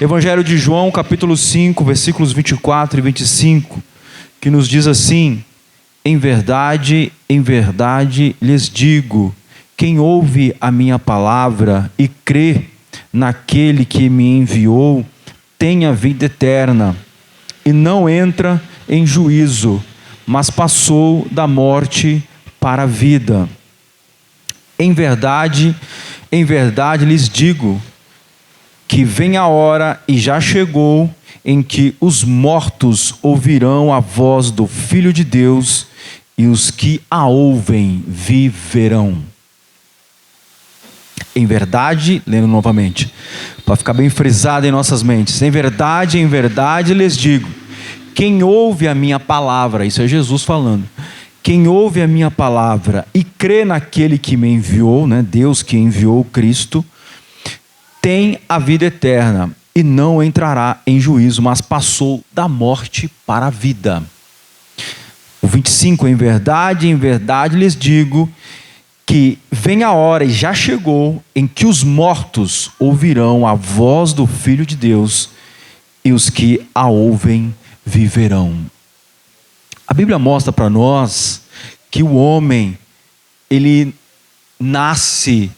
Evangelho de João, capítulo 5, versículos 24 e 25, que nos diz assim: em verdade lhes digo, quem ouve a minha palavra e crê naquele que me enviou, tem a vida eterna, e não entra em juízo, mas passou da morte para a vida. Em verdade lhes digo, que vem a hora, e já chegou, em que os mortos ouvirão a voz do Filho de Deus, e os que a ouvem viverão. Em verdade, lendo novamente, para ficar bem frisado em nossas mentes, em verdade lhes digo, quem ouve a minha palavra, isso é Jesus falando, quem ouve a minha palavra e crê naquele que me enviou, né, Deus que enviou Cristo, tem a vida eterna e não entrará em juízo, mas passou da morte para a vida. O 25, em verdade lhes digo, que vem a hora e já chegou, em que os mortos ouvirão a voz do Filho de Deus, e os que a ouvem viverão. A Bíblia mostra para nós que o homem, ele nasce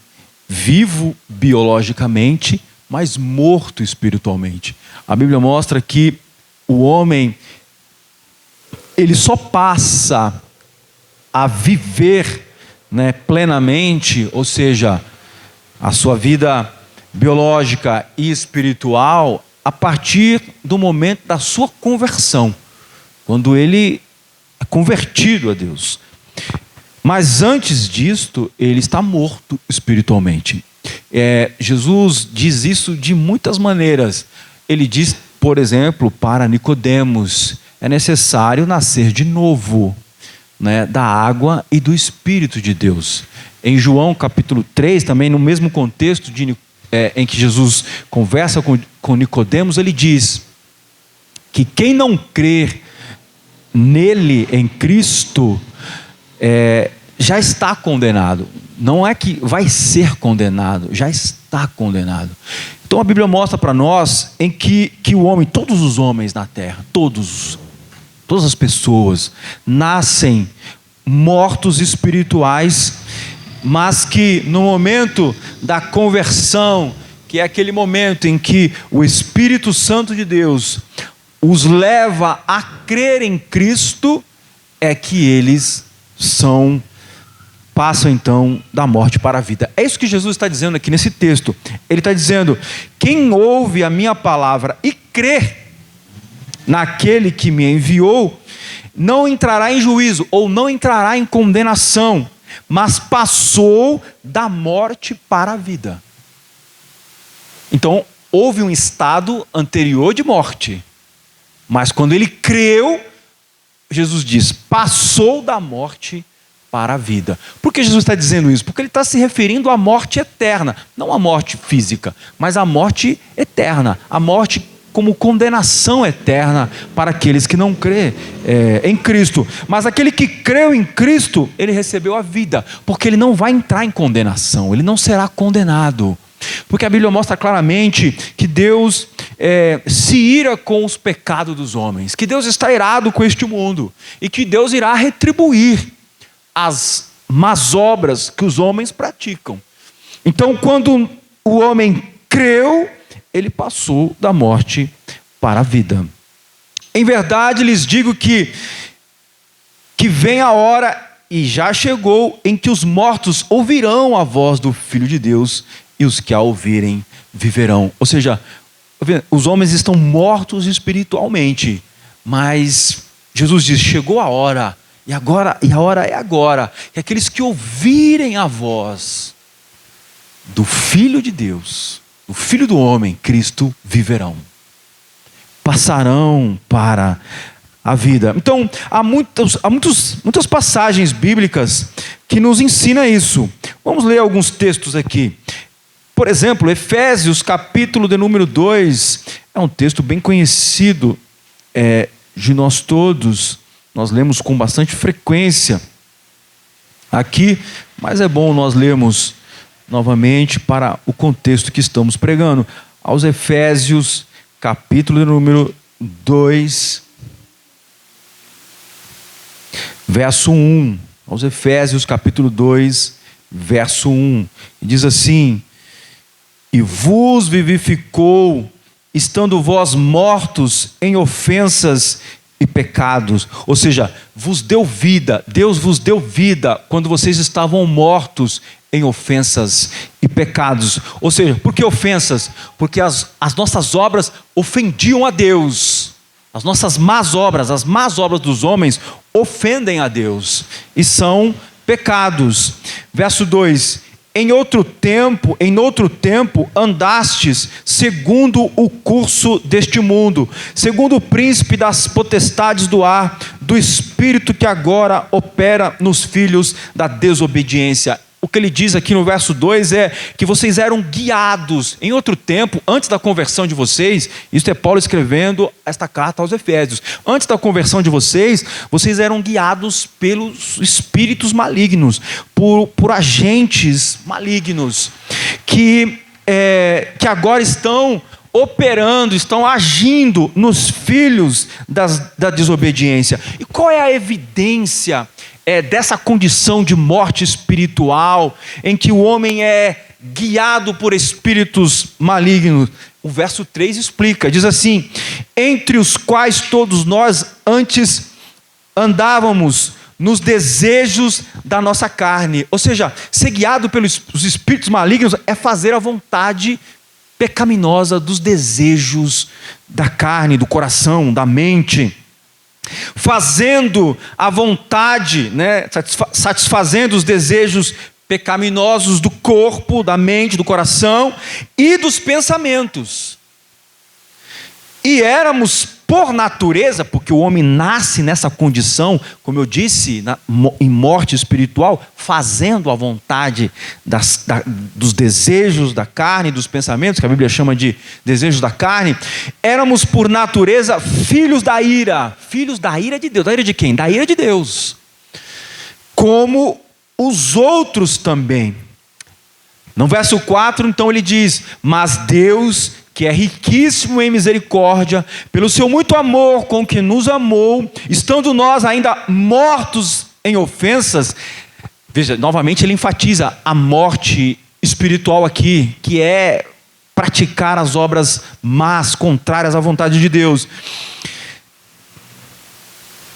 vivo biologicamente, mas morto espiritualmente. A Bíblia mostra que o homem, ele só passa a viver, né, plenamente, ou seja, a sua vida biológica e espiritual, a partir do momento da sua conversão, quando ele é convertido a Deus. Mas antes disto, ele está morto espiritualmente. Jesus diz isso de muitas maneiras. Ele diz, por exemplo, para Nicodemos, é necessário nascer de novo, né, da água e do Espírito de Deus. Em João capítulo 3, também no mesmo contexto em que Jesus conversa com Nicodemos, ele diz que quem não crer nele, em Cristo, já está condenado. Não é que vai ser condenado, já está condenado. Então a Bíblia mostra para nós em que o homem, todos os homens na terra, todas as pessoas nascem mortos espirituais, mas que no momento da conversão, que é aquele momento em que o Espírito Santo de Deus os leva a crer em Cristo, é que eles passam então da morte para a vida. É isso que Jesus está dizendo aqui nesse texto. Ele está dizendo, quem ouve a minha palavra e crê naquele que me enviou, não entrará em juízo, ou não entrará em condenação, mas passou da morte para a vida. Então, houve um estado anterior de morte, mas quando ele creu, Jesus diz, passou da morte para a vida. Por que Jesus está dizendo isso? Porque ele está se referindo à morte eterna, não à morte física, mas à morte eterna, a morte como condenação eterna para aqueles que não crêem em Cristo. Mas aquele que creu em Cristo, ele recebeu a vida, porque ele não vai entrar em condenação, ele não será condenado. Porque a Bíblia mostra claramente que Deus se ira com os pecados dos homens, que Deus está irado com este mundo, e que Deus irá retribuir as más obras que os homens praticam. Então, quando o homem creu, ele passou da morte para a vida. Em verdade lhes digo que vem a hora, e já chegou, em que os mortos ouvirão a voz do Filho de Deus, e os que a ouvirem viverão. Ou seja, os homens estão mortos espiritualmente, mas Jesus diz, chegou a hora, e a hora é agora, que aqueles que ouvirem a voz do Filho de Deus, o Filho do homem, Cristo, viverão, passarão para a vida. Então, há muitas passagens bíblicas que nos ensinam isso. Vamos ler alguns textos aqui. Por exemplo, Efésios, capítulo de número 2, é um texto bem conhecido de nós todos, nós lemos com bastante frequência aqui, mas é bom nós lermos novamente para o contexto que estamos pregando. Aos Efésios, capítulo número 2, verso 1. Aos Efésios, capítulo 2, verso 1. Diz assim: e vos vivificou, estando vós mortos em ofensas e pecados. Ou seja, vos deu vida, Deus vos deu vida quando vocês estavam mortos em ofensas e pecados. Ou seja, por que ofensas? Porque as nossas obras ofendiam a Deus. As nossas más obras, as más obras dos homens ofendem a Deus e são pecados. Verso 2: em outro tempo andastes segundo o curso deste mundo, segundo o príncipe das potestades do ar, do espírito que agora opera nos filhos da desobediência. O que ele diz aqui no verso 2 é que vocês eram guiados em outro tempo, antes da conversão de vocês. Isso é Paulo escrevendo esta carta aos Efésios. Antes da conversão de vocês, vocês eram guiados pelos espíritos malignos, por agentes malignos, que agora estão operando, estão agindo nos filhos da desobediência. E qual é a evidência dessa condição de morte espiritual, em que o homem é guiado por espíritos malignos? O verso 3 explica, diz assim: entre os quais todos nós antes andávamos nos desejos da nossa carne. Ou seja, ser guiado pelos espíritos malignos é fazer a vontade pecaminosa dos desejos da carne, do coração, da mente. Fazendo a vontade, satisfazendo os desejos pecaminosos do corpo, da mente, do coração e dos pensamentos. E éramos por natureza, porque o homem nasce nessa condição, como eu disse, em morte espiritual, fazendo a vontade dos desejos da carne, dos pensamentos, que a Bíblia chama de desejos da carne. Éramos por natureza filhos da ira de Deus. Da ira de quem? Da ira de Deus. Como os outros também. No verso 4, então ele diz: mas Deus, que é riquíssimo em misericórdia, pelo seu muito amor com que nos amou, estando nós ainda mortos em ofensas. Veja, novamente ele enfatiza a morte espiritual aqui, que é praticar as obras más, contrárias à vontade de Deus.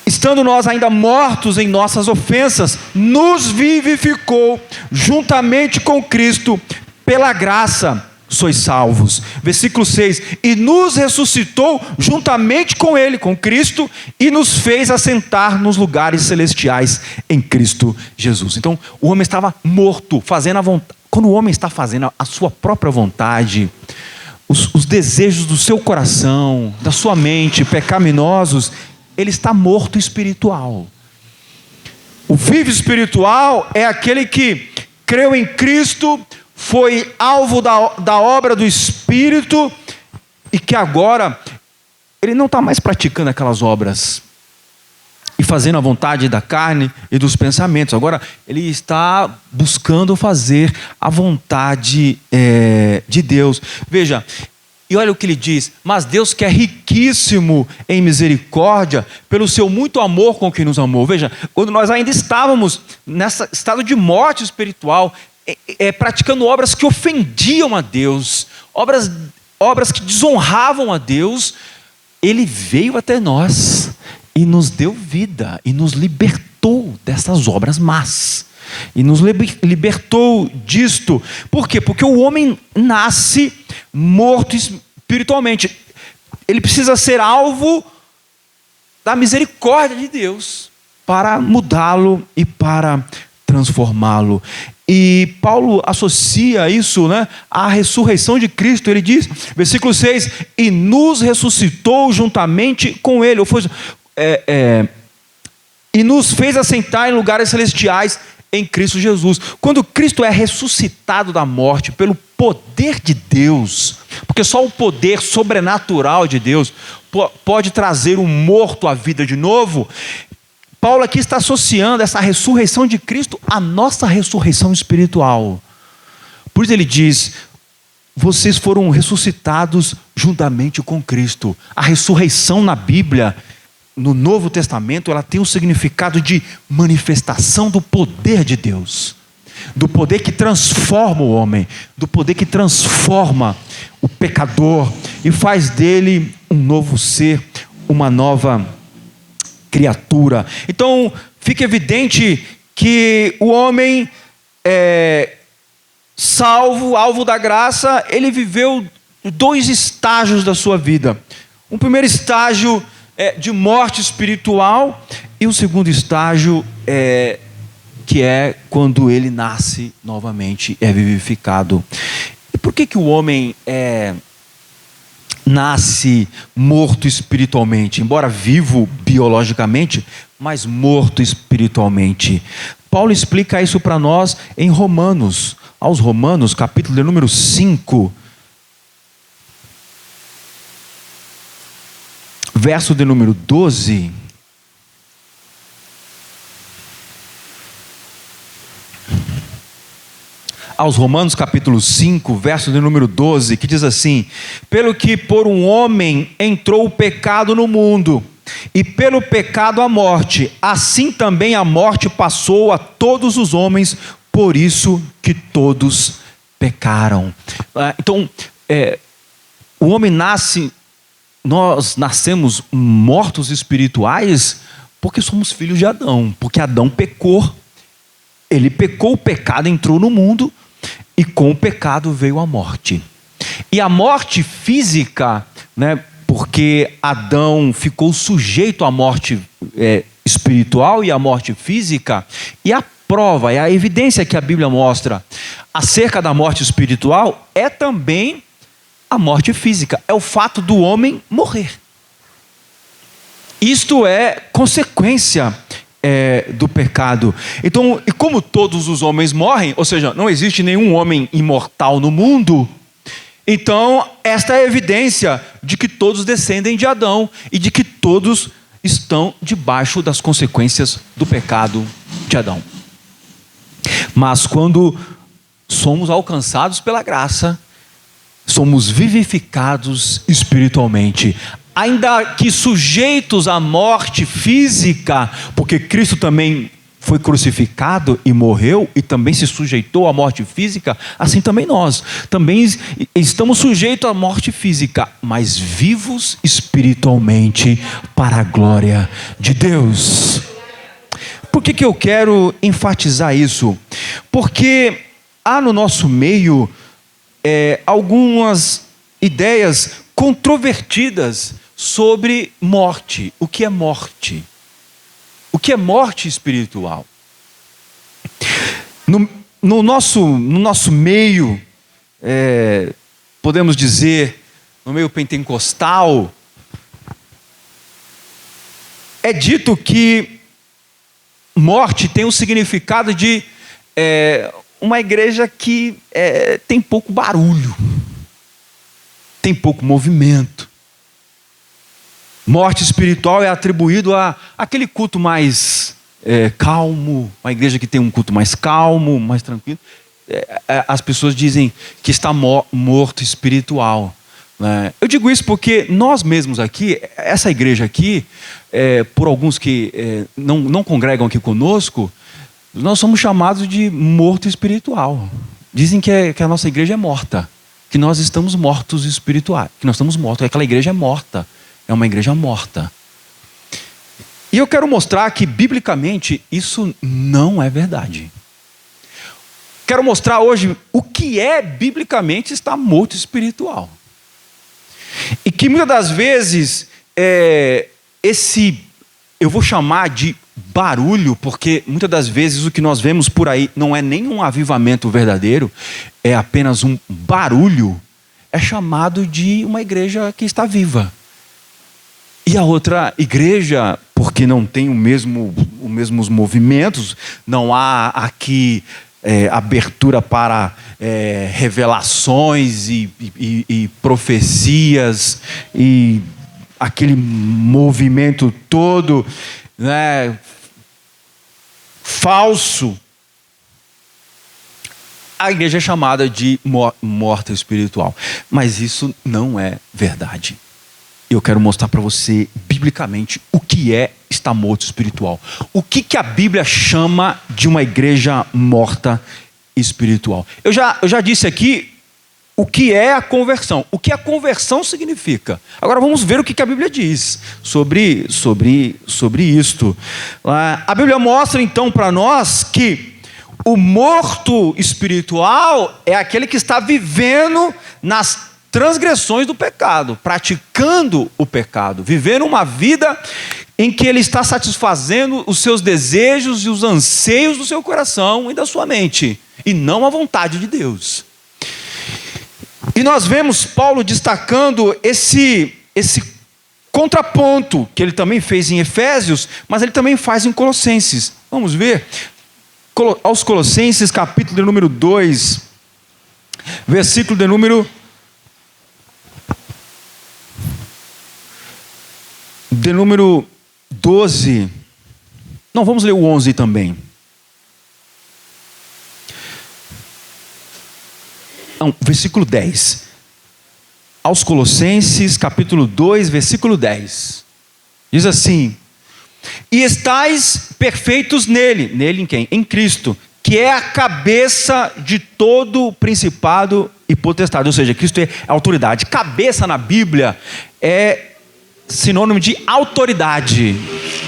Estando nós ainda mortos em nossas ofensas, nos vivificou juntamente com Cristo, pela graça sois salvos. Versículo 6: e nos ressuscitou juntamente com Ele, com Cristo, e nos fez assentar nos lugares celestiais em Cristo Jesus. Então, o homem estava morto, fazendo a vontade. Quando o homem está fazendo a sua própria vontade, os desejos do seu coração, da sua mente, pecaminosos, ele está morto espiritual. O vivo espiritual é aquele que creu em Cristo, foi alvo da obra do Espírito, e que agora ele não está mais praticando aquelas obras e fazendo a vontade da carne e dos pensamentos. Agora ele está buscando fazer a vontade de Deus. Veja, e olha o que ele diz: mas Deus, que é riquíssimo em misericórdia, pelo seu muito amor com que nos amou. Veja, quando nós ainda estávamos nesse estado de morte espiritual, praticando obras que ofendiam a Deus, obras que desonravam a Deus, Ele veio até nós e nos deu vida, e nos libertou dessas obras más, e nos libertou disto. Por quê? Porque o homem nasce morto espiritualmente. Ele precisa ser alvo da misericórdia de Deus para mudá-lo e para transformá-lo. E Paulo associa isso, à ressurreição de Cristo. Ele diz, versículo 6: e nos ressuscitou juntamente com Ele, e nos fez assentar em lugares celestiais em Cristo Jesus. Quando Cristo é ressuscitado da morte pelo poder de Deus, porque só o poder sobrenatural de Deus pode trazer um morto à vida de novo, Paulo aqui está associando essa ressurreição de Cristo à nossa ressurreição espiritual. Por isso ele diz: vocês foram ressuscitados juntamente com Cristo. A ressurreição na Bíblia, no Novo Testamento, ela tem um significado de manifestação do poder de Deus, do poder que transforma o homem, do poder que transforma o pecador e faz dele um novo ser, uma nova criatura. Então fica evidente que o homem salvo, alvo da graça, ele viveu 2 estágios da sua vida. Um primeiro estágio de morte espiritual, e o segundo estágio que é quando ele nasce novamente, é vivificado. E por que o homem nasce morto espiritualmente, embora vivo biologicamente, mas morto espiritualmente? Paulo explica isso para nós em Romanos, aos Romanos, capítulo de número 5, verso de número 12. Aos Romanos capítulo 5, verso de número 12, que diz assim: pelo que por um homem entrou o pecado no mundo, e pelo pecado a morte, assim também a morte passou a todos os homens, por isso que todos pecaram. Então, o homem nasce, nós nascemos mortos espirituais, porque somos filhos de Adão, porque Adão pecou, ele pecou, o pecado entrou no mundo, e com o pecado veio a morte. E a morte física, porque Adão ficou sujeito à morte espiritual e à morte física, e a prova, a evidência que a Bíblia mostra acerca da morte espiritual é também a morte física, é o fato do homem morrer. Isto é consequência do pecado. Então, e como todos os homens morrem, ou seja, não existe nenhum homem imortal no mundo, então esta é a evidência de que todos descendem de Adão e de que todos estão debaixo das consequências do pecado de Adão. Mas quando somos alcançados pela graça, somos vivificados espiritualmente, ainda que sujeitos à morte física, porque Cristo também foi crucificado e morreu, e também se sujeitou à morte física, assim também nós, também estamos sujeitos à morte física, mas vivos espiritualmente para a glória de Deus. Por que eu quero enfatizar isso? Porque há no nosso meio algumas ideias controvertidas sobre morte. O que é morte? O que é morte espiritual? No nosso meio, podemos dizer, no meio pentecostal, é dito que morte tem o significado de uma igreja que tem pouco barulho, tem pouco movimento. Morte espiritual é atribuído a aquele culto mais calmo, uma igreja que tem um culto mais calmo, mais tranquilo. As pessoas dizem que está morto espiritual. Eu digo isso porque nós mesmos aqui, essa igreja aqui, por alguns que não congregam aqui conosco, nós somos chamados de morto espiritual. Dizem que a nossa igreja é morta, que nós estamos mortos espirituais, que nós estamos mortos, aquela igreja é morta, é uma igreja morta. E eu quero mostrar que biblicamente isso não é verdade. Quero mostrar hoje o que é biblicamente estar morto espiritual. E que muitas das vezes eu vou chamar de barulho, porque muitas das vezes o que nós vemos por aí não é nem um avivamento verdadeiro, é apenas um barulho, é chamado de uma igreja que está viva. E a outra igreja, porque não tem os mesmos movimentos, não há aqui abertura para revelações e profecias e aquele movimento todo, falso. a igreja é chamada de morta espiritual. Mas isso não é verdade. Eu quero mostrar para você, biblicamente, o que é estar morto espiritual. O que a Bíblia chama de uma igreja morta espiritual. Eu já disse aqui o que é a conversão. O que a conversão significa. Agora vamos ver o que a Bíblia diz sobre isto. A Bíblia mostra então para nós que o morto espiritual é aquele que está vivendo nas transgressões do pecado, praticando o pecado, vivendo uma vida em que ele está satisfazendo os seus desejos e os anseios do seu coração e da sua mente, e não a vontade de Deus. E nós vemos Paulo destacando esse contraponto que ele também fez em Efésios, mas ele também faz em Colossenses. Vamos ver aos Colossenses, capítulo de número 2, versículo de número 12. Não, vamos ler o 11 também. Não, versículo 10. Aos Colossenses, capítulo 2, versículo 10. Diz assim: e estais perfeitos nele. Nele em quem? Em Cristo, que é a cabeça de todo principado e potestade. Ou seja, Cristo é a autoridade. Cabeça na Bíblia é sinônimo de autoridade,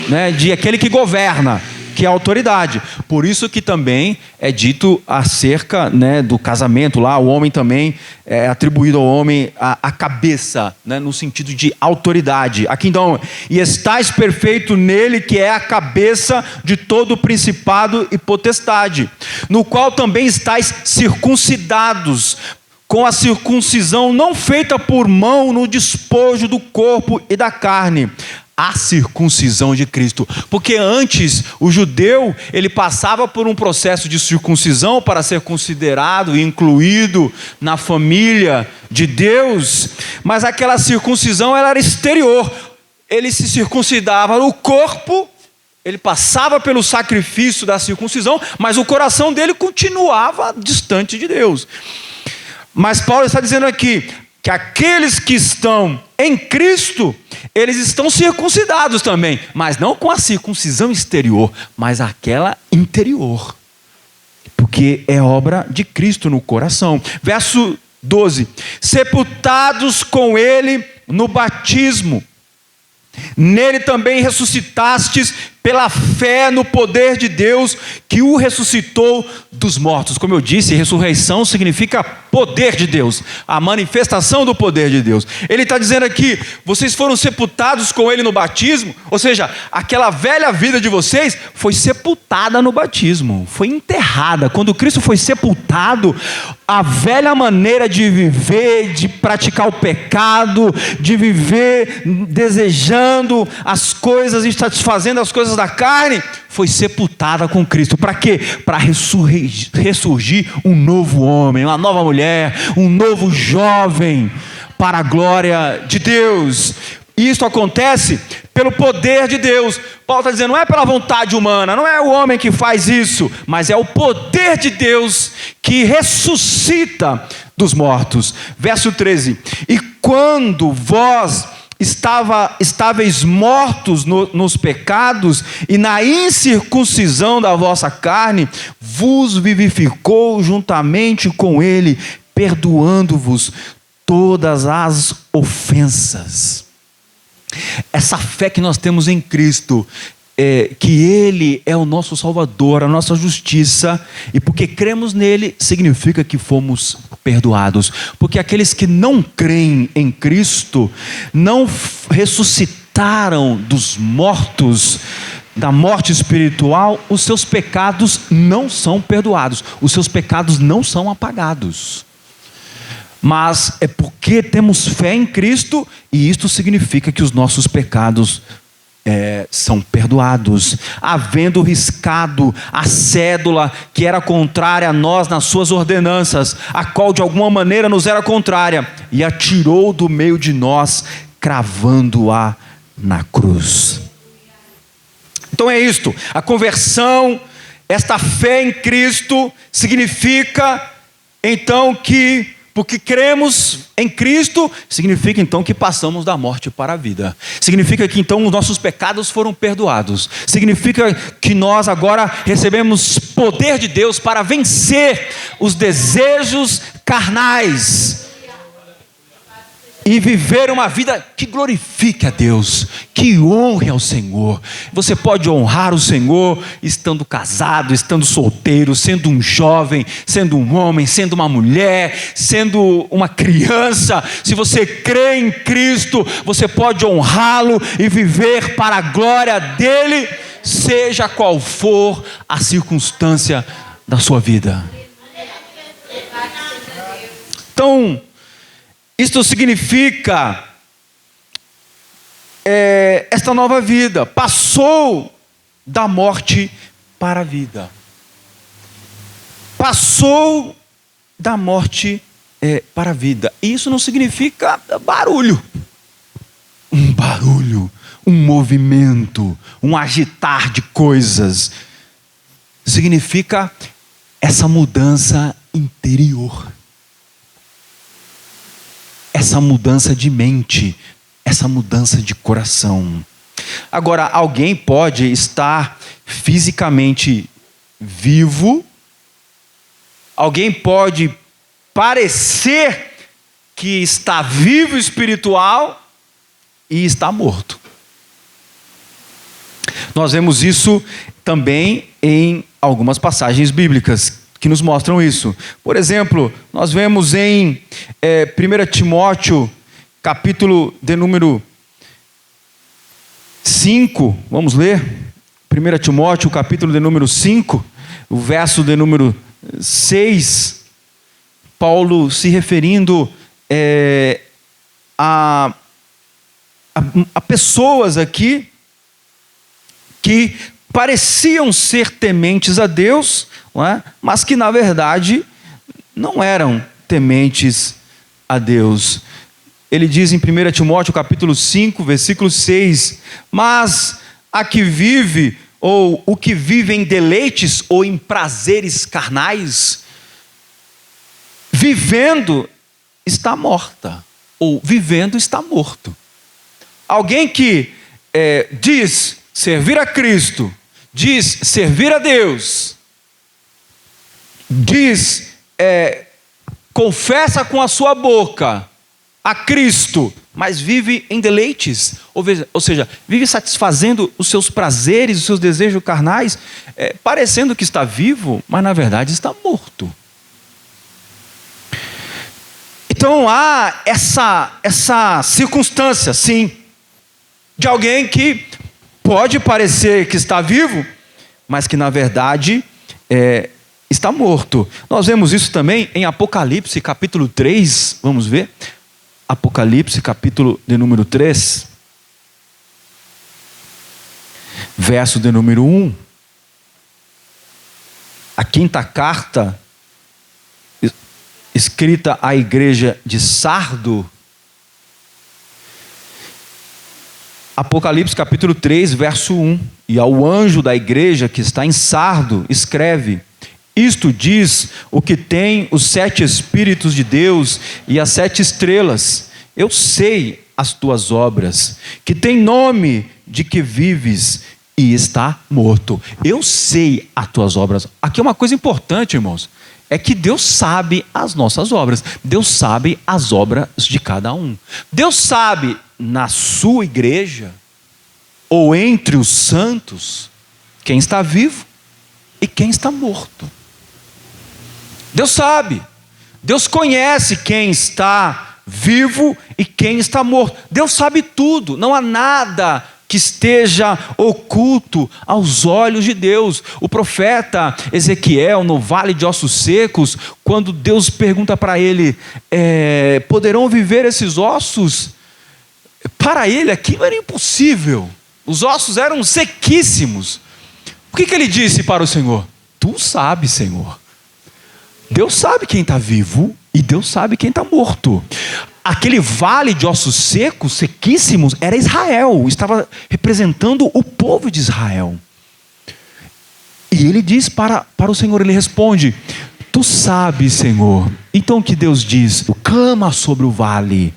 né? De aquele que governa, que é a autoridade. Por isso que também é dito acerca, né, do casamento lá, o homem também é atribuído ao homem a cabeça, né, no sentido de autoridade. Aqui então, e estais perfeito nele, que é a cabeça de todo principado e potestade, no qual também estais circuncidados, com a circuncisão não feita por mão no despojo do corpo e da carne, a circuncisão de Cristo. Porque antes o judeu, ele passava por um processo de circuncisão para ser considerado e incluído na família de Deus, mas aquela circuncisão ela era exterior. Ele se circuncidava no corpo, ele passava pelo sacrifício da circuncisão, mas o coração dele continuava distante de Deus. Mas Paulo está dizendo aqui que aqueles que estão em Cristo, eles estão circuncidados também, mas não com a circuncisão exterior, mas aquela interior, porque é obra de Cristo no coração. Verso 12: sepultados com ele no batismo, nele também ressuscitastes pela fé no poder de Deus que o ressuscitou dos mortos. Como eu disse, ressurreição significa poder de Deus, a manifestação do poder de Deus. Ele está dizendo aqui, vocês foram sepultados com ele no batismo, ou seja, aquela velha vida de vocês foi sepultada no batismo, foi enterrada. Quando Cristo foi sepultado, a velha maneira de viver, de praticar o pecado, de viver desejando as coisas e satisfazendo as coisas da carne, foi sepultada com Cristo. Para quê? Para ressurgir um novo homem, uma nova mulher, um novo jovem, para a glória de Deus. E isso acontece pelo poder de Deus. Paulo está dizendo, não é pela vontade humana, não é o homem que faz isso, mas é o poder de Deus que ressuscita dos mortos. Verso 13: e quando vós estáveis mortos nos pecados e na incircuncisão da vossa carne, vos vivificou juntamente com ele, perdoando-vos todas as ofensas. Essa fé que nós temos em Cristo, que Ele é o nosso Salvador, a nossa justiça, e porque cremos nele, significa que fomos perdoados. Porque aqueles que não creem em Cristo, não ressuscitaram dos mortos, da morte espiritual, os seus pecados não são perdoados, os seus pecados não são apagados. Mas é porque temos fé em Cristo, e isto significa que os nossos pecados são perdoados, havendo riscado a cédula que era contrária a nós nas suas ordenanças, a qual de alguma maneira nos era contrária, e a tirou do meio de nós, cravando-a na cruz. Então é isto, a conversão, esta fé em Cristo significa então que, porque cremos em Cristo, significa então que passamos da morte para a vida. Significa que então os nossos pecados foram perdoados. Significa que nós agora recebemos poder de Deus para vencer os desejos carnais e viver uma vida que glorifique a Deus, que honre ao Senhor. Você pode honrar o Senhor estando casado, estando solteiro, sendo um jovem, sendo um homem, sendo uma mulher, sendo uma criança. Se você crê em Cristo, você pode honrá-lo e viver para a glória dele, seja qual for a circunstância da sua vida. Então, isto significa esta nova vida. Passou da morte para a vida. Passou da morte para a vida. E isso não significa barulho. Um barulho, um movimento, um agitar de coisas. Significa essa mudança interior. Essa mudança de mente, essa mudança de coração. Agora, alguém pode estar fisicamente vivo, alguém pode parecer que está vivo espiritual e está morto. Nós vemos isso também em algumas passagens bíblicas que nos mostram isso. Por exemplo, nós vemos em 1 Timóteo, capítulo de número 5, vamos ler? 1 Timóteo, capítulo de número 5, o verso de número 6, Paulo se referindo a pessoas aqui que pareciam ser tementes a Deus, não é? Mas que na verdade não eram tementes a Deus. Ele diz em 1 Timóteo capítulo 5, versículo 6, mas a que vive, ou o que vive em deleites ou em prazeres carnais, vivendo está morta, ou vivendo está morto. Alguém que diz servir a Cristo, diz servir a Deus, diz, confessa com a sua boca a Cristo, mas vive em deleites, ou seja, vive satisfazendo os seus prazeres, os seus desejos carnais, parecendo que está vivo, mas na verdade está morto. Então há essa circunstância, sim, de alguém que pode parecer que está vivo, mas que na verdade está morto. Nós vemos isso também em Apocalipse capítulo 3, vamos ver? Apocalipse capítulo de número 3, verso de número 1. A quinta carta escrita à igreja de Sardo. Apocalipse capítulo 3, verso 1. E ao anjo da igreja que está em Sardo, escreve: isto diz o que tem os 7 Espíritos de Deus e as 7 estrelas. Eu sei as tuas obras, que tem nome de que vives e está morto. Eu sei as tuas obras. Aqui é uma coisa importante, irmãos, é que Deus sabe as nossas obras. Deus sabe as obras de cada um. Deus sabe na sua igreja, ou entre os santos, quem está vivo e quem está morto. Deus sabe, Deus conhece quem está vivo e quem está morto. Deus sabe tudo, não há nada que esteja oculto aos olhos de Deus. O profeta Ezequiel, no vale de ossos secos, quando Deus pergunta para ele, poderão viver esses ossos? Para ele aquilo era impossível, os ossos eram sequíssimos. O que ele disse para o Senhor? Tu sabes, Senhor. Deus sabe quem está vivo e Deus sabe quem está morto. Aquele vale de ossos secos, sequíssimos, era Israel, estava representando o povo de Israel. E ele diz para o Senhor, ele responde: Tu sabes, Senhor. Então o que Deus diz? Clama sobre o vale,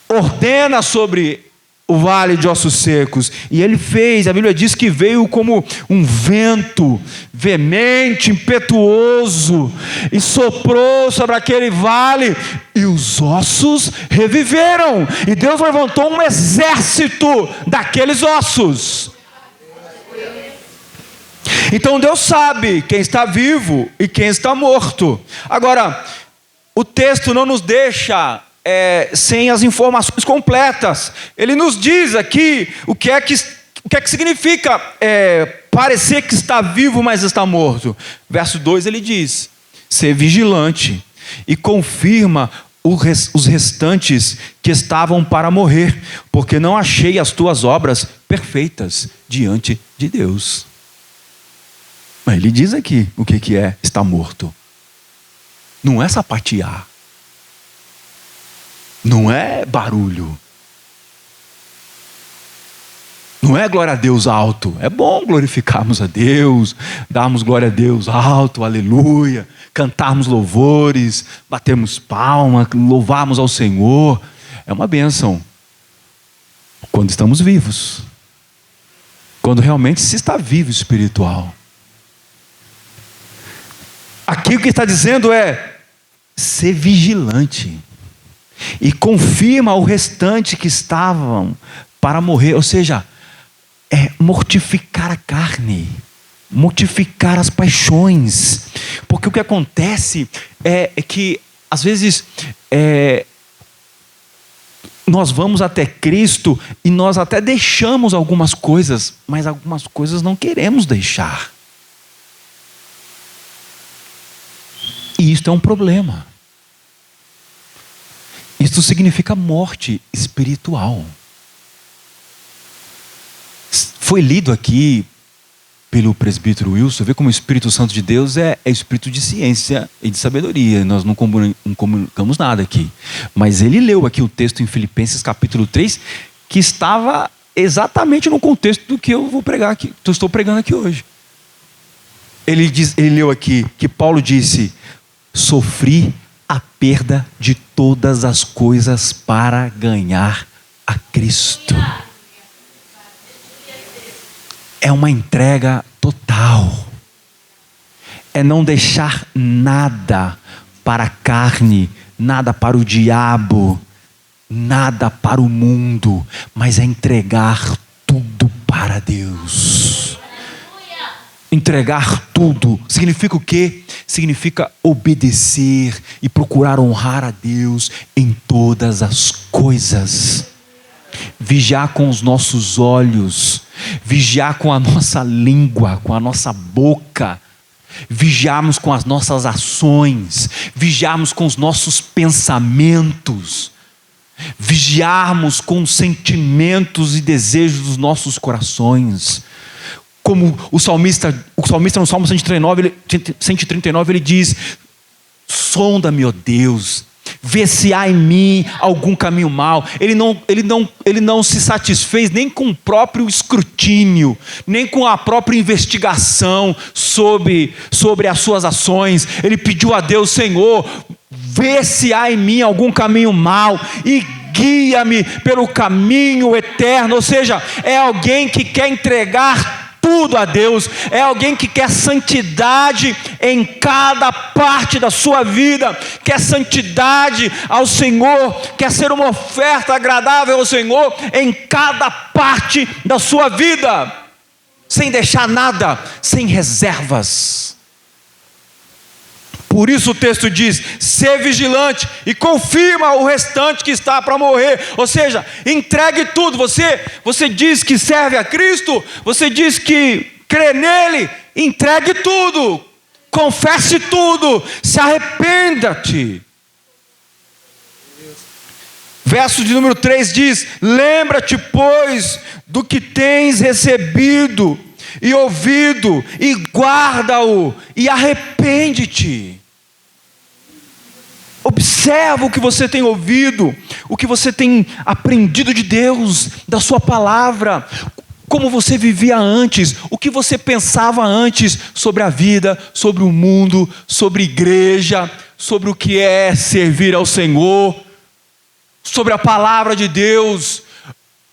ordena sobre o vale de ossos secos. E ele fez, a Bíblia diz que veio como um vento veemente, impetuoso, e soprou sobre aquele vale, e os ossos reviveram, e Deus levantou um exército daqueles ossos. Então Deus sabe quem está vivo e quem está morto. Agora, o texto não nos deixa sem as informações completas. Ele nos diz aqui o que é que significa parecer que está vivo, mas está morto. Verso 2 ele diz: ser vigilante e confirma os restantes que estavam para morrer, porque não achei as tuas obras perfeitas diante de Deus. Mas ele diz aqui o que é estar morto. Não é sapatear, não é barulho, não é glória a Deus alto. É bom glorificarmos a Deus, darmos glória a Deus alto, aleluia, cantarmos louvores, batermos palmas, louvarmos ao Senhor. É uma bênção quando estamos vivos, quando realmente se está vivo espiritual. Aqui o que está dizendo é ser vigilante e confirma o restante que estavam para morrer, ou seja, mortificar a carne, mortificar as paixões, porque o que acontece é que às vezes nós vamos até Cristo e nós até deixamos algumas coisas, mas algumas coisas não queremos deixar, e isso é um problema. Isso significa morte espiritual. Foi lido aqui pelo presbítero Wilson, vê como o Espírito Santo de Deus é espírito de ciência e de sabedoria. Nós não comunicamos nada aqui. Mas ele leu aqui o texto em Filipenses capítulo 3, que estava exatamente no contexto do que eu vou pregar aqui, que eu estou pregando aqui hoje. Ele leu aqui que Paulo disse: sofri a perda de todas as coisas para ganhar a Cristo. É uma entrega total. É não deixar nada para a carne, nada para o diabo, nada para o mundo, mas é entregar tudo para Deus. Entregar tudo significa o quê? Significa obedecer e procurar honrar a Deus em todas as coisas. Vigiar com os nossos olhos, vigiar com a nossa língua, com a nossa boca, vigiarmos com as nossas ações, vigiarmos com os nossos pensamentos, vigiarmos com os sentimentos e desejos dos nossos corações. Como o salmista no Salmo 139, ele diz: sonda-me, ó Deus, vê se há em mim algum caminho mau. Ele não se satisfez nem com o próprio escrutínio, nem com a própria investigação sobre as suas ações. Ele pediu a Deus: Senhor, vê se há em mim algum caminho mau e guia-me pelo caminho eterno. Ou seja, é alguém que quer entregar tudo a Deus, é alguém que quer santidade em cada parte da sua vida, quer santidade ao Senhor, quer ser uma oferta agradável ao Senhor em cada parte da sua vida, sem deixar nada, sem reservas. Por isso o texto diz: ser vigilante e confirma o restante que está para morrer. Ou seja, entregue tudo. Você diz que serve a Cristo, você diz que crê nele, entregue tudo, confesse tudo, se arrependa-te. Verso de número 3 diz: lembra-te, pois, do que tens recebido e ouvido, e guarda-o, e arrepende-te. Observa o que você tem ouvido, o que você tem aprendido de Deus, da sua palavra. como você vivia antes, o que você pensava antes sobre a vida, sobre o mundo, sobre igreja, sobre o que é servir ao Senhor, sobre a palavra de Deus.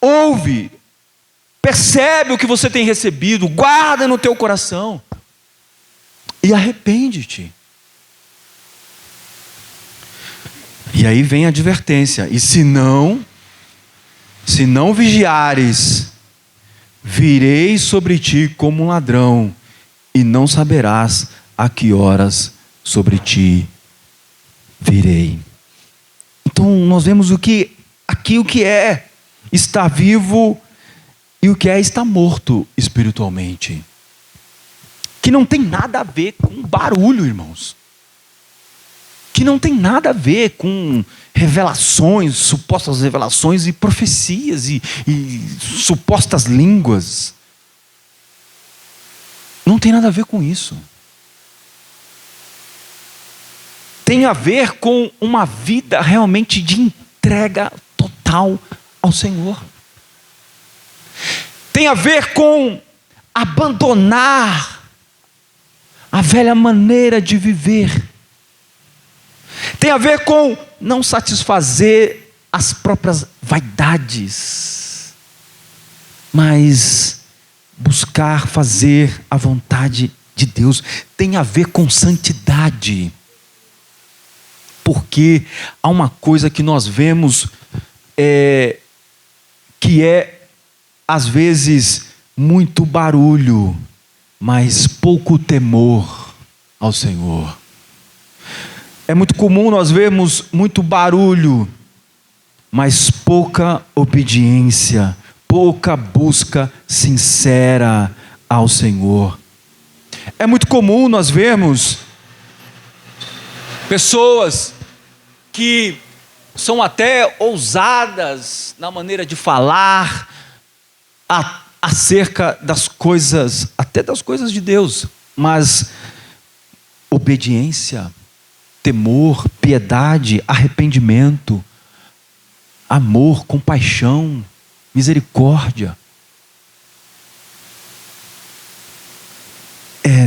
Ouve, percebe o que você tem recebido, guarda no teu coração e arrepende-te. E aí vem a advertência: e se não vigiares, virei sobre ti como um ladrão, e não saberás a que horas sobre ti virei. Então nós vemos o que é estar vivo e o que é estar morto espiritualmente, que não tem nada a ver com barulho, irmãos, que não tem nada a ver com revelações, supostas revelações e profecias e supostas línguas. Não tem nada a ver com isso. Tem a ver com uma vida realmente de entrega total ao Senhor. Tem a ver com abandonar a velha maneira de viver. Tem a ver com não satisfazer as próprias vaidades, mas buscar fazer a vontade de Deus. Tem a ver com santidade, porque há uma coisa que nós vemos, que é às vezes muito barulho, mas pouco temor ao Senhor. É muito comum nós vermos muito barulho, mas pouca obediência, pouca busca sincera ao Senhor. É muito comum nós vermos pessoas que são até ousadas na maneira de falar acerca das coisas, até das coisas de Deus, mas obediência, temor, piedade, arrependimento, amor, compaixão, misericórdia,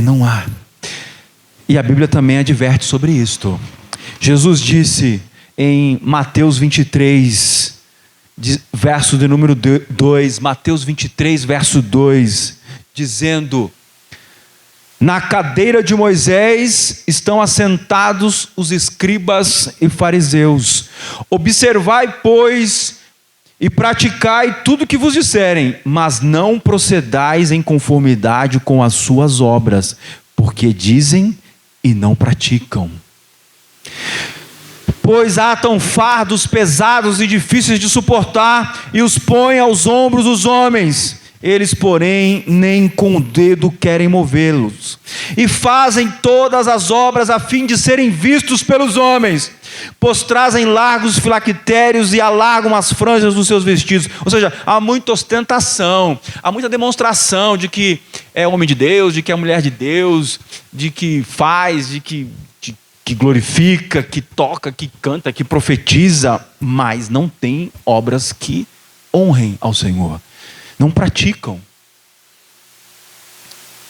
não há. E a Bíblia também adverte sobre isto. Jesus disse em Mateus 23, verso de número 2, Mateus 23, verso 2, dizendo: na cadeira de Moisés estão assentados os escribas e fariseus. Observai, pois, e praticai tudo o que vos disserem, mas não procedais em conformidade com as suas obras, porque dizem e não praticam. Pois atam fardos pesados e difíceis de suportar, e os põem aos ombros dos homens. Eles, porém, nem com o dedo querem movê-los, e fazem todas as obras a fim de serem vistos pelos homens, pois trazem largos filactérios e alargam as franjas dos seus vestidos. Ou seja, há muita ostentação, há muita demonstração de que é homem de Deus, de que é mulher de Deus, de que faz, de que glorifica, que toca, que canta, que profetiza, mas não tem obras que honrem ao Senhor. Não praticam.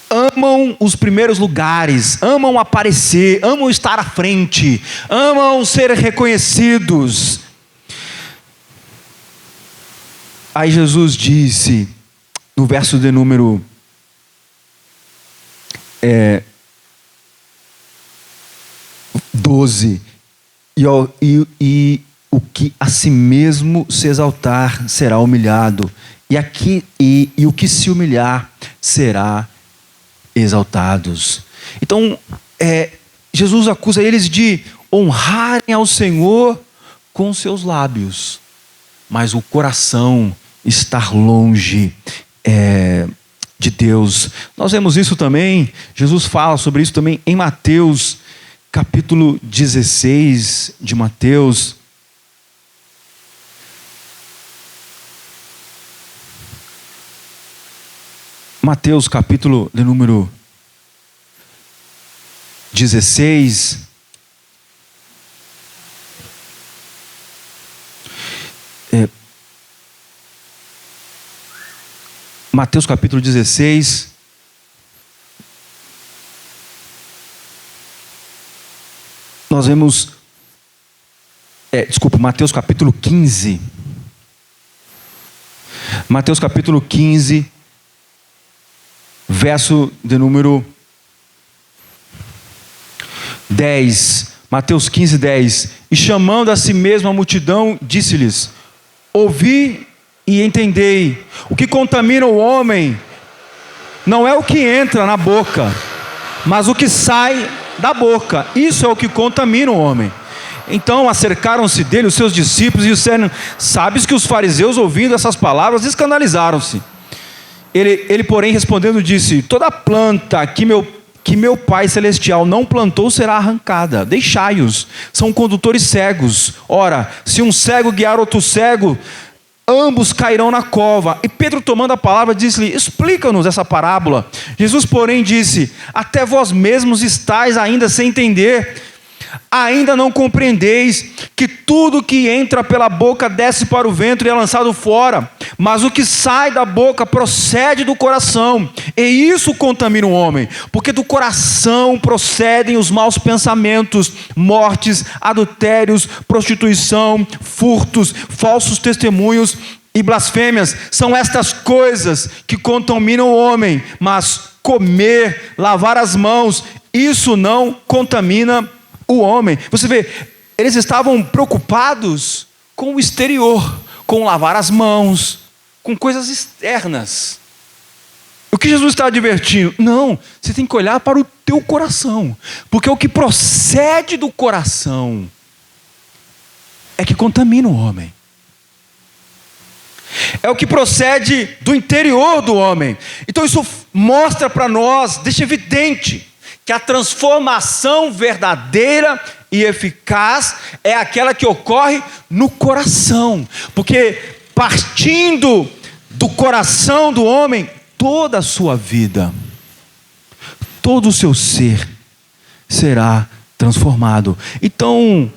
Amam os primeiros lugares, amam aparecer, amam estar à frente, amam ser reconhecidos. Aí Jesus disse, no verso de número 12, e o que a si mesmo se exaltar será humilhado, e o que se humilhar será exaltados. Então, Jesus acusa eles de honrarem ao Senhor com seus lábios, mas o coração estar longe de Deus. Nós vemos isso também, Jesus fala sobre isso também em Mateus, capítulo 16 de Mateus. Mateus capítulo de número 16. Mateus capítulo 16. Nós vemos, Mateus capítulo 15. Mateus capítulo 15, verso de número 10. Mateus 15, 10. E chamando a si mesmo a multidão, disse-lhes: ouvi e entendei. O que contamina o homem não é o que entra na boca, mas o que sai da boca. Isso é o que contamina o homem. Então acercaram-se dele os seus discípulos e disseram: sabes que os fariseus, ouvindo essas palavras, escandalizaram-se. Ele porém respondendo disse: toda planta que meu Pai Celestial não plantou será arrancada. Deixai-os, são condutores cegos. Ora, se um cego guiar outro cego, ambos cairão na cova. E Pedro, tomando a palavra, disse-lhe: explica-nos essa parábola. Jesus porém disse: até vós mesmos estáis ainda sem entender. Ainda não compreendeis que tudo que entra pela boca desce para o ventre e é lançado fora, mas o que sai da boca procede do coração, e isso contamina o homem, porque do coração procedem os maus pensamentos, mortes, adultérios, prostituição, furtos, falsos testemunhos e blasfêmias. São estas coisas que contaminam o homem, mas comer, lavar as mãos, isso não contamina o homem. Você vê, eles estavam preocupados com o exterior, com lavar as mãos, com coisas externas. O que Jesus está advertindo? Não, você tem que olhar para o teu coração, porque o que procede do coração é que contamina o homem. É o que procede do interior do homem. Então isso mostra para nós, deixa evidente, que a transformação verdadeira e eficaz é aquela que ocorre no coração, porque partindo do coração do homem, toda a sua vida, todo o seu ser será transformado. Então,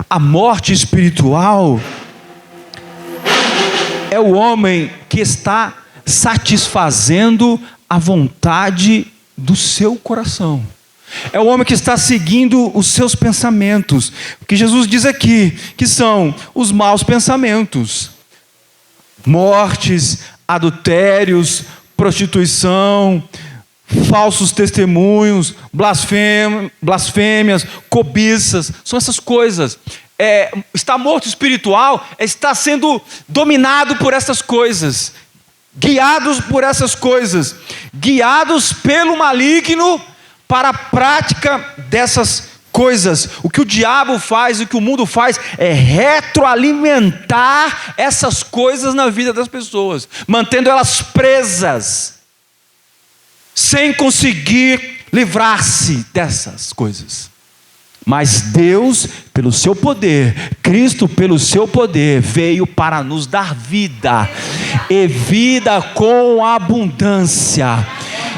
a morte espiritual é o homem que está satisfazendo a vontade do seu coração. É o homem que está seguindo os seus pensamentos, que Jesus diz aqui, que são os maus pensamentos, mortes, adultérios, prostituição, falsos testemunhos, blasfêmias, cobiças, são essas coisas. Estar morto espiritual é estar sendo dominado por essas coisas, guiados por essas coisas, guiados pelo maligno para a prática dessas coisas. O que o diabo faz, o que o mundo faz é retroalimentar essas coisas na vida das pessoas, mantendo elas presas, sem conseguir livrar-se dessas coisas. Mas Deus, pelo seu poder, Cristo, pelo seu poder, veio para nos dar vida, e vida com abundância.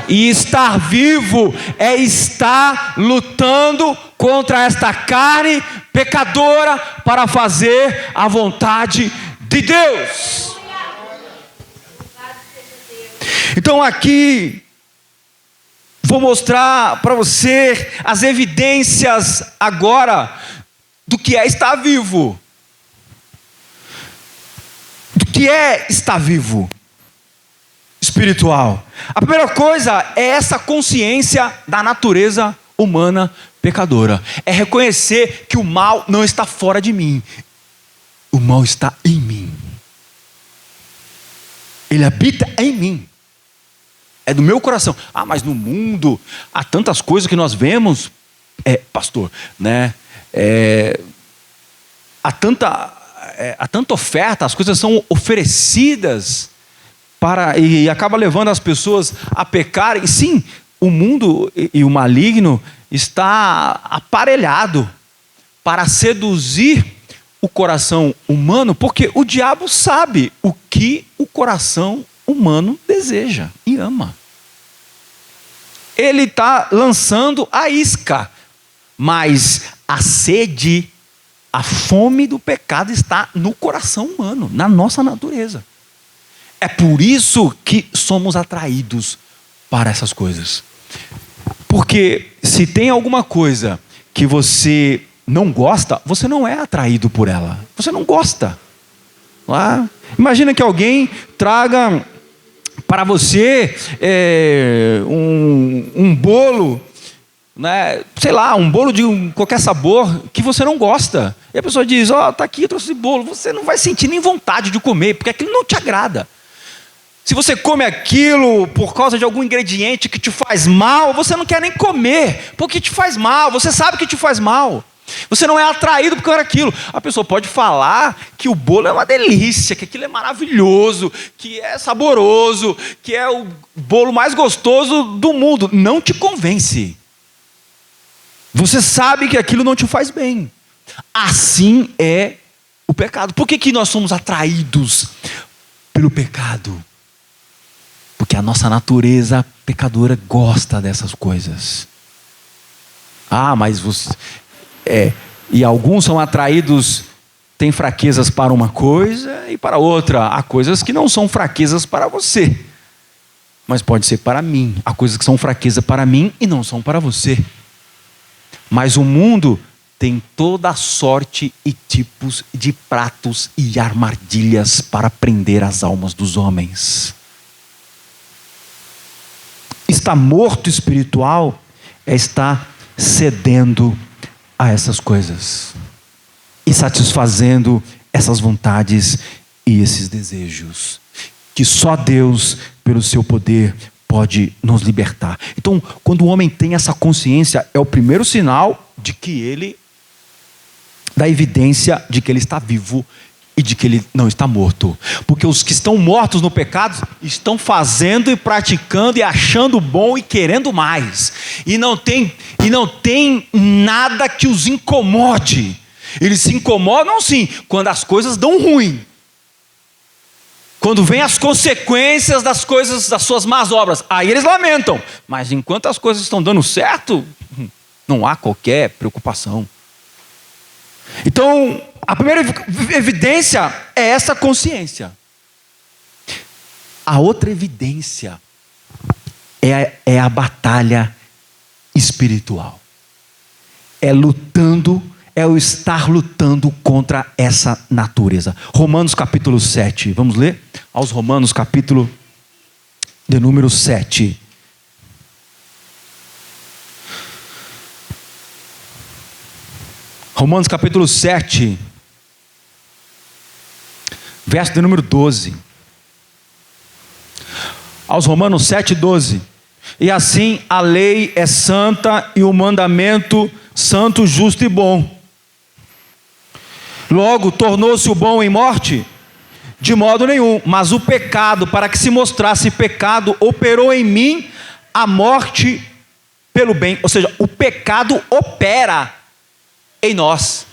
E estar vivo é estar lutando contra esta carne pecadora para fazer a vontade de Deus. Então aqui vou mostrar para você as evidências agora do que é estar vivo. Do que é estar vivo espiritual. A primeira coisa é essa consciência da natureza humana pecadora. É reconhecer que o mal não está fora de mim. O mal está em mim. Ele habita em mim. É do meu coração. Mas no mundo há tantas coisas que nós vemos, pastor, né? Há tanta oferta, as coisas são oferecidas e acaba levando as pessoas a pecarem. Sim, o mundo e o maligno está aparelhado para seduzir o coração humano, porque o diabo sabe o que o coração humano deseja e ama. Ele está lançando a isca, mas a sede, a fome do pecado está no coração humano, na nossa natureza. É por isso que somos atraídos para essas coisas. Porque se tem alguma coisa que você não gosta, você não é atraído por ela. Você não gosta. Imagina que alguém traga para você um bolo, né? Sei lá, um bolo de qualquer sabor que você não gosta. E a pessoa diz, tá aqui, eu trouxe esse bolo. Você não vai sentir nem vontade de comer, porque aquilo não te agrada. Se você come aquilo por causa de algum ingrediente que te faz mal, você não quer nem comer, porque te faz mal, você sabe que te faz mal. Você não é atraído por aquilo. A pessoa pode falar que o bolo é uma delícia, que aquilo é maravilhoso, que é saboroso, que é o bolo mais gostoso do mundo. Não te convence. Você sabe que aquilo não te faz bem. Assim é o pecado. Por que nós somos atraídos pelo pecado? Porque a nossa natureza pecadora gosta dessas coisas. Mas você... E alguns são atraídos, têm fraquezas para uma coisa e para outra. Há coisas que não são fraquezas para você, mas pode ser para mim. Há coisas que são fraqueza para mim e não são para você. Mas o mundo tem toda sorte e tipos de pratos e armadilhas para prender as almas dos homens. Estar morto espiritual é estar cedendo a essas coisas e satisfazendo essas vontades e esses desejos que só Deus, pelo seu poder, pode nos libertar. Então, quando o homem tem essa consciência, é o primeiro sinal de que ele, da evidência de que ele está vivo e de que ele não está morto. Porque os que estão mortos no pecado estão fazendo e praticando e achando bom e querendo mais. E não tem nada que os incomode. Eles se incomodam sim, quando as coisas dão ruim. Quando vem as consequências das coisas, das suas más obras, aí eles lamentam. Mas enquanto as coisas estão dando certo, não há qualquer preocupação. Então, a primeira evidência é essa consciência. A outra evidência é a batalha espiritual. É o estar lutando contra essa natureza. Romanos capítulo 7, vamos ler? Aos Romanos capítulo de número 7. Romanos capítulo 7, verso de número 12. Aos Romanos 7, 12. E assim a lei é santa e o mandamento santo, justo e bom. Logo, tornou-se o bom em morte? De modo nenhum. Mas o pecado, para que se mostrasse pecado, operou em mim a morte pelo bem. Ou seja, o pecado opera em nós,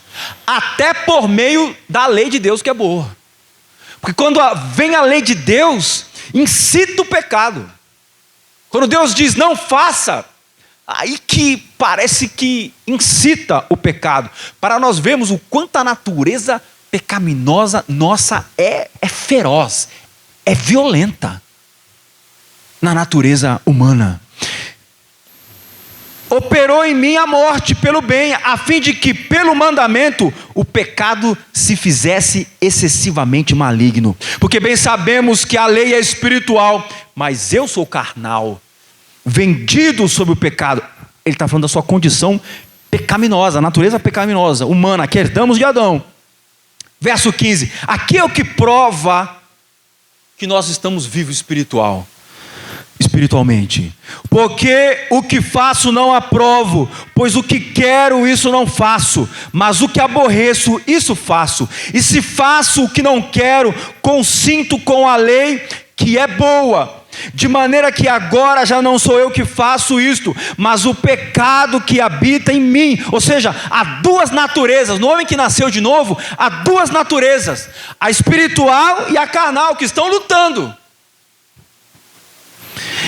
até por meio da lei de Deus que é boa. Porque quando vem a lei de Deus, incita o pecado. Quando Deus diz não faça, aí que parece que incita o pecado. Para nós vermos o quanto a natureza pecaminosa nossa é feroz, é violenta na natureza humana. Operou em mim a morte pelo bem, a fim de que pelo mandamento o pecado se fizesse excessivamente maligno. Porque bem sabemos que a lei é espiritual, mas eu sou carnal, vendido sob o pecado. Ele está falando da sua condição pecaminosa, a natureza pecaminosa, humana, que herdamos de Adão. Verso 15, aqui é o que prova que nós estamos vivos espiritualmente. Porque o que faço não aprovo, pois o que quero isso não faço, mas o que aborreço isso faço. E se faço o que não quero, consinto com a lei que é boa. De maneira que agora já não sou eu que faço isto, mas o pecado que habita em mim. Ou seja, há duas naturezas. No homem que nasceu de novo, há duas naturezas: a espiritual e a carnal, que estão lutando.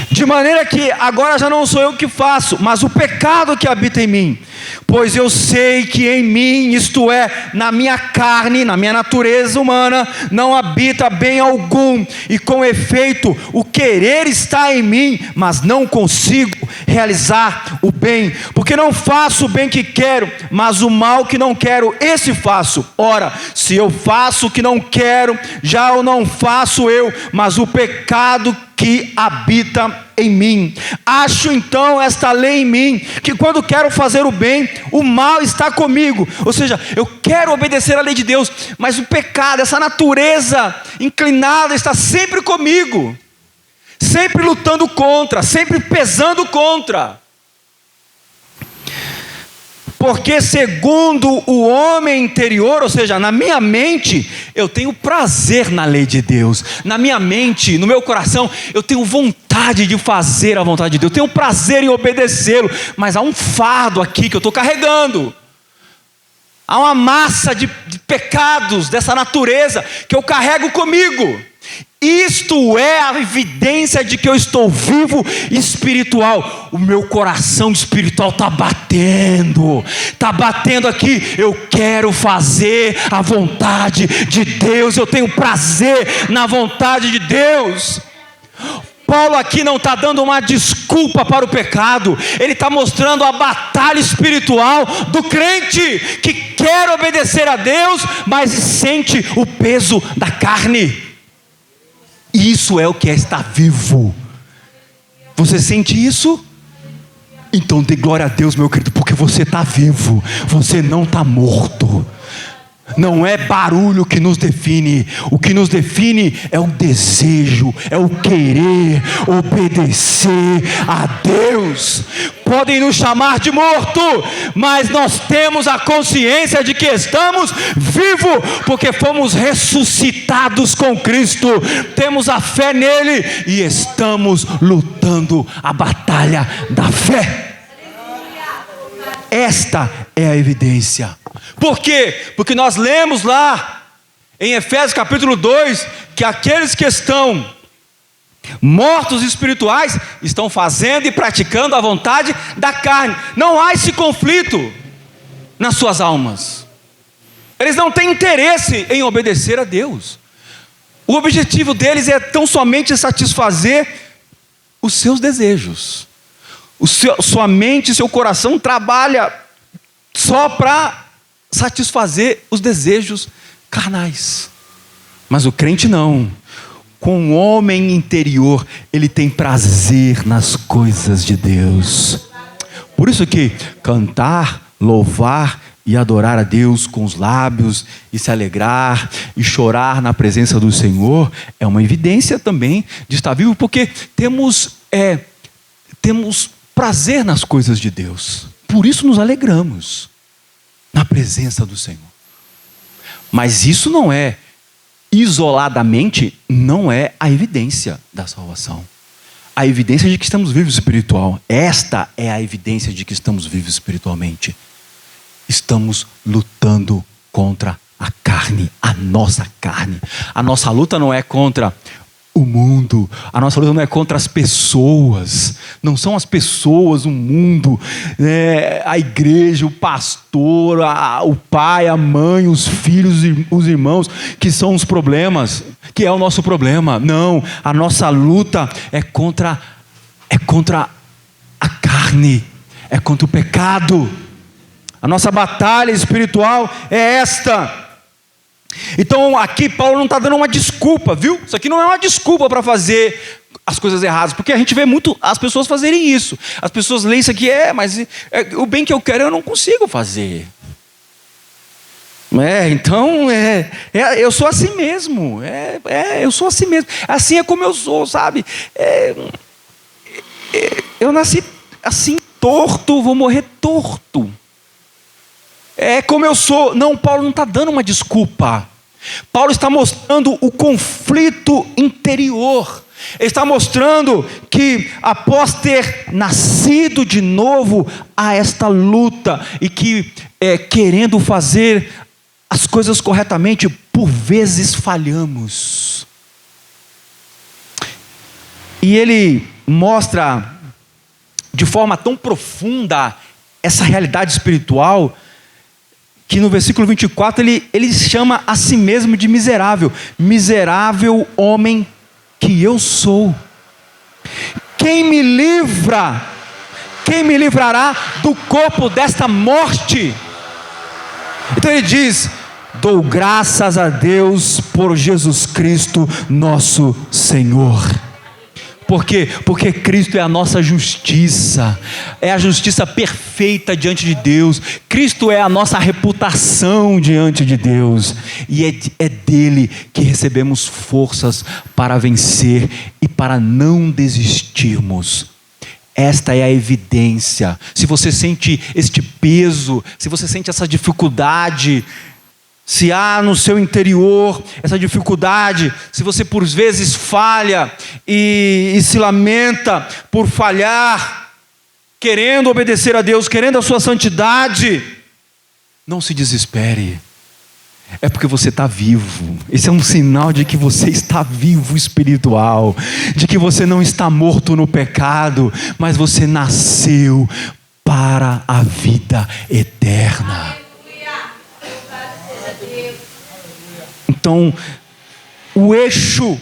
De maneira que agora já não sou eu que faço, mas o pecado que habita em mim. Pois eu sei que em mim, isto é, na minha carne, na minha natureza humana, não habita bem algum, e com efeito, o querer está em mim, mas não consigo realizar o bem, porque não faço o bem que quero, mas o mal que não quero, esse faço. Ora, se eu faço o que não quero, já o não faço eu, mas o pecado que habita em mim. Acho então esta lei em mim, que quando quero fazer o bem, o mal está comigo. Ou seja, eu quero obedecer à lei de Deus, mas o pecado, essa natureza inclinada está sempre comigo, sempre lutando contra, sempre pesando contra. Porque segundo o homem interior, ou seja, na minha mente, eu tenho prazer na lei de Deus. Na minha mente, no meu coração, eu tenho vontade de fazer a vontade de Deus. Eu tenho prazer em obedecê-lo. Mas há um fardo aqui que eu estou carregando. Há uma massa de pecados dessa natureza que eu carrego comigo. Isto é a evidência de que eu estou vivo espiritual. O meu coração espiritual está batendo aqui. Eu quero fazer a vontade de Deus, eu tenho prazer na vontade de Deus. Paulo aqui não está dando uma desculpa para o pecado, ele está mostrando a batalha espiritual do crente que quer obedecer a Deus, mas sente o peso da carne. Isso é o que é estar vivo. Você sente isso? Então dê glória a Deus, meu querido, porque você está vivo, você não está morto. Não é barulho que nos define. O que nos define é o desejo, é o querer obedecer a Deus. Podem nos chamar de morto, mas nós temos a consciência de que estamos vivos, porque fomos ressuscitados com Cristo. Temos a fé nele e estamos lutando a batalha da fé. Esta é a evidência. Por quê? Porque nós lemos lá em Efésios capítulo 2 que aqueles que estão mortos espirituais estão fazendo e praticando a vontade da carne. Não há esse conflito nas suas almas. Eles não têm interesse em obedecer a Deus. O objetivo deles é tão somente satisfazer os seus desejos. Sua mente, seu coração trabalha só para satisfazer os desejos carnais. Mas o crente não. Com o homem interior, ele tem prazer nas coisas de Deus. Por isso que cantar, louvar e adorar a Deus com os lábios, e se alegrar e chorar na presença do Senhor, é uma evidência também de estar vivo, porque temos prazer nas coisas de Deus. Por isso nos alegramos na presença do Senhor. Mas isso não é, isoladamente, não é a evidência da salvação. A evidência de que estamos vivos espiritual. Esta é a evidência de que estamos vivos espiritualmente. Estamos lutando contra a carne, a nossa carne. A nossa luta não é contra o mundo, a nossa luta não é contra as pessoas, não são as pessoas, o mundo, a igreja, o pastor, o pai, a mãe, os filhos e os irmãos, que são os problemas, que é o nosso problema. Não, a nossa luta é contra a carne, é contra o pecado. A nossa batalha espiritual é esta. Então aqui Paulo não está dando uma desculpa, viu? Isso aqui não é uma desculpa para fazer as coisas erradas, porque a gente vê muito as pessoas fazerem isso. As pessoas leem isso aqui, mas o bem que eu quero eu não consigo fazer. Então eu sou assim mesmo. Eu sou assim mesmo. Assim é como eu sou, sabe? Eu nasci assim torto, vou morrer torto. É como eu sou. Não, Paulo não está dando uma desculpa. Paulo está mostrando o conflito interior. Ele está mostrando que após ter nascido de novo, há esta luta. E que querendo fazer as coisas corretamente, por vezes falhamos. E ele mostra de forma tão profunda essa realidade espiritual, que no versículo 24 ele chama a si mesmo de miserável. Miserável homem que eu sou. Quem me livrará do corpo desta morte? Então ele diz: dou graças a Deus por Jesus Cristo nosso Senhor. Por quê? Porque Cristo é a nossa justiça, é a justiça perfeita diante de Deus. Cristo é a nossa reputação diante de Deus, e é dele que recebemos forças para vencer e para não desistirmos. Esta é a evidência. Se você sente este peso, se você sente essa dificuldade, se há no seu interior essa dificuldade, se você por vezes falha e se lamenta por falhar, querendo obedecer a Deus, querendo a sua santidade, não se desespere. É porque você está vivo. Esse é um sinal de que você está vivo espiritual, de que você não está morto no pecado, mas você nasceu para a vida eterna. Então, o eixo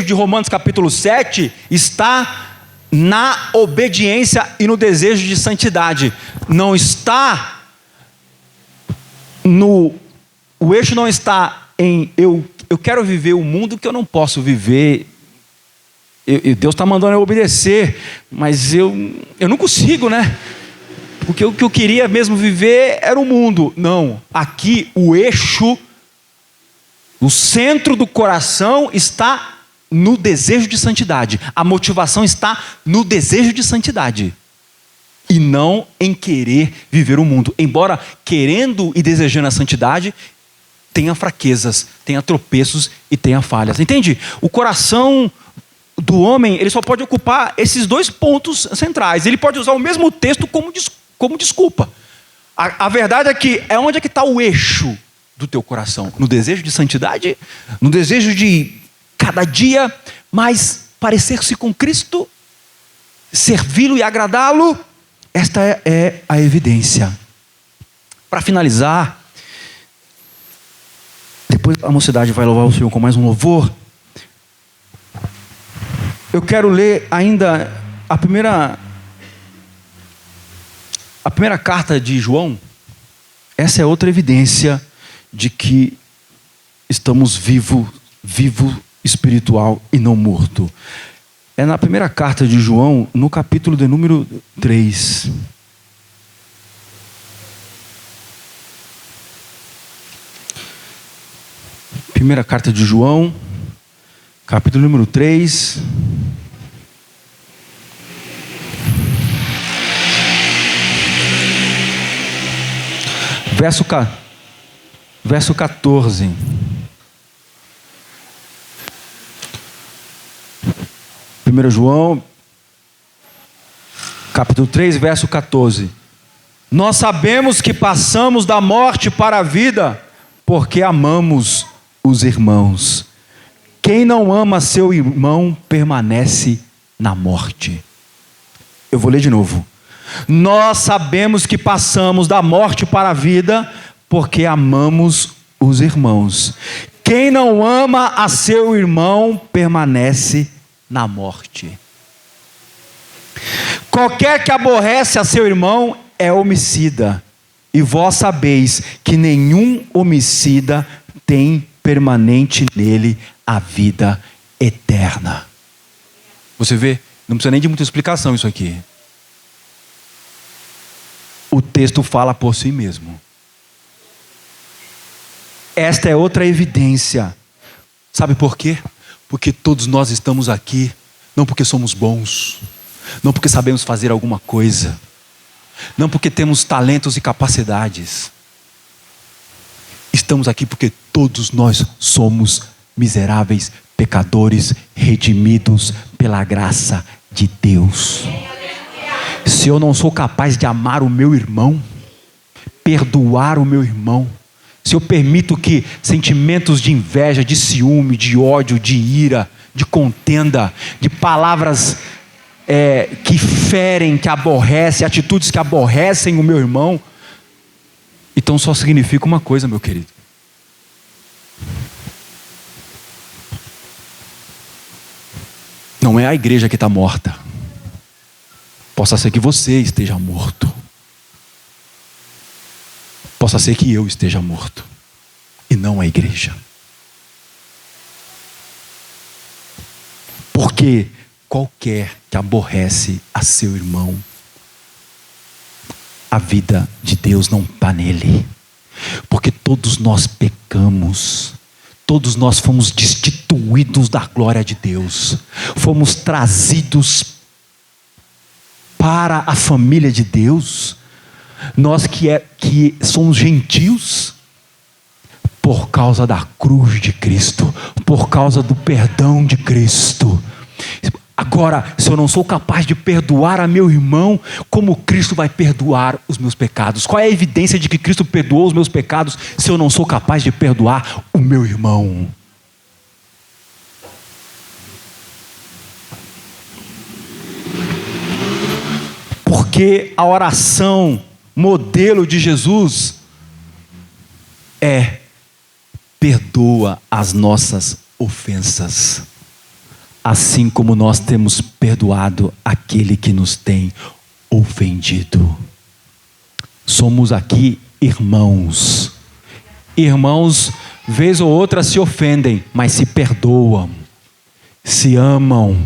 de Romanos capítulo 7 está na obediência e no desejo de santidade. Não está o eixo não está em eu quero viver o mundo que eu não posso viver. Deus está mandando eu obedecer, mas eu não consigo, né? Porque o que eu queria mesmo viver era o mundo. Não, aqui o eixo, o centro do coração está no desejo de santidade. A motivação está no desejo de santidade, e não em querer viver o mundo. Embora querendo e desejando a santidade, tenha fraquezas, tenha tropeços e tenha falhas. Entende? O coração do homem, ele só pode ocupar esses dois pontos centrais. Ele pode usar o mesmo texto como desculpa. A verdade é que onde é que está o eixo do teu coração? No desejo de santidade? No desejo de cada dia mais parecer-se com Cristo? Servi-lo e agradá-lo? Esta é a evidência. Para finalizar, depois a mocidade vai louvar o Senhor com mais um louvor. Eu quero ler ainda a primeira carta de João. Essa é outra evidência de que estamos vivo espiritual e não morto. É na primeira carta de João, no capítulo de número 3. Primeira carta de João, capítulo número 3. Verso 14. 1 João, capítulo 3, verso 14. Nós sabemos que passamos da morte para a vida, porque amamos os irmãos. Quem não ama seu irmão permanece na morte. Eu vou ler de novo. Nós sabemos que passamos da morte para a vida, porque amamos os irmãos. Quem não ama a seu irmão permanece na morte. Qualquer que aborrece a seu irmão é homicida, e vós sabeis que nenhum homicida tem permanente nele a vida eterna. Você vê? Não precisa nem de muita explicação isso aqui. O texto fala por si mesmo. Esta é outra evidência. Sabe por quê? Porque todos nós estamos aqui, não porque somos bons, não porque sabemos fazer alguma coisa, não porque temos talentos e capacidades. Estamos aqui porque todos nós somos miseráveis pecadores, redimidos pela graça de Deus. Se eu não sou capaz de amar o meu irmão, perdoar o meu irmão, se eu permito que sentimentos de inveja, de ciúme, de ódio, de ira, de contenda, de palavras que ferem, que aborrecem, atitudes que aborrecem o meu irmão, então só significa uma coisa, meu querido: não é a igreja que está morta. Possa ser que você esteja morto, possa ser que eu esteja morto, e não a igreja. Porque qualquer que aborrece a seu irmão, a vida de Deus não está nele. Porque todos nós pecamos, todos nós fomos destituídos da glória de Deus, fomos trazidos para a família de Deus, nós que somos gentios, por causa da cruz de Cristo, por causa do perdão de Cristo. Agora, se eu não sou capaz de perdoar a meu irmão, como Cristo vai perdoar os meus pecados? Qual é a evidência de que Cristo perdoou os meus pecados, se eu não sou capaz de perdoar o meu irmão? Porque a oração modelo de Jesus é: perdoa as nossas ofensas, assim como nós temos perdoado aquele que nos tem ofendido. Somos aqui irmãos. Irmãos, vez ou outra se ofendem, mas se perdoam, se amam,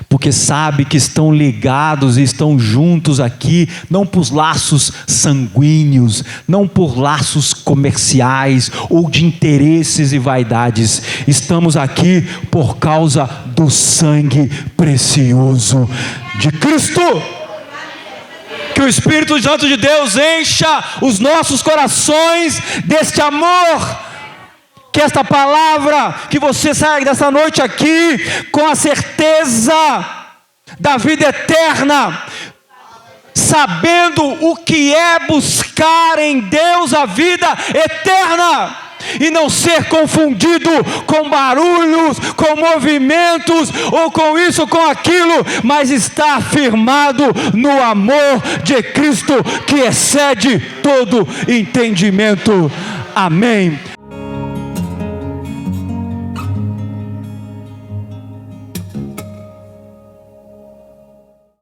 porque sabe que estão ligados e estão juntos aqui, não por laços sanguíneos, não por laços comerciais ou de interesses e vaidades. Estamos aqui por causa do sangue precioso de Cristo. Que o Espírito Santo de Deus encha os nossos corações deste amor. Que esta palavra, que você saia dessa noite aqui com a certeza da vida eterna, sabendo o que é buscar em Deus a vida eterna, e não ser confundido com barulhos, com movimentos, ou com isso, com aquilo, mas estar firmado no amor de Cristo, que excede todo entendimento. Amém.